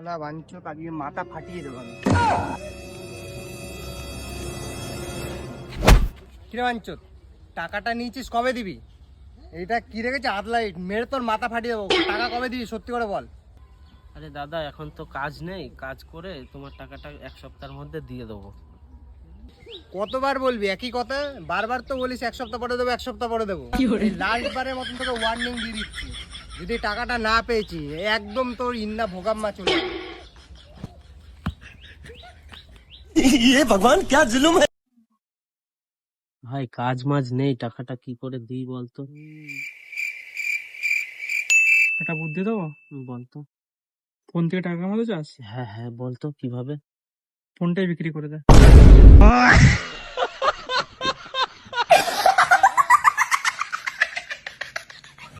শালা বাঞ্চোত, আজকে মাথা ফাটিয়ে দেবো আমি। কিরে বাঞ্চোত, টাকাটা নিয়েছিস কবে দিবি? এইটা কি রেখেছে আদলাইট, মেরে তোর মাথা ফাটিয়ে দেবো। টাকা কবে দিবি সত্যি করে বল। আরে দাদা, এখন তো কাজ নেই, কাজ করে তোমার টাকাটা 1 সপ্তাহের মধ্যে দিয়ে দেবো। কতবার বলবি একই কথা? বারবার তো বলিস 1 সপ্তাহ পরে দেবো, 1 সপ্তাহ পরে দেবো। লাস্ট বারের মতন তোকে ওয়ার্নিং দিয়ে দিচ্ছি, যদি টাকাটা না পেয়েছি একদম তোর ইন্না ভোগাম্মা চলে যাবে। ये भगवान क्या जुल्म है। ভাই কাজ মাজ নেই, টাকাটা কি করে দিই বলতো? একটা বুদ্ধি দেবো, বলতো। ফোন থেকে টাকা কামাতে চাস? হ্যাঁ হ্যাঁ, বলতো কিভাবে। ফোনটাই বিক্রি করে দে।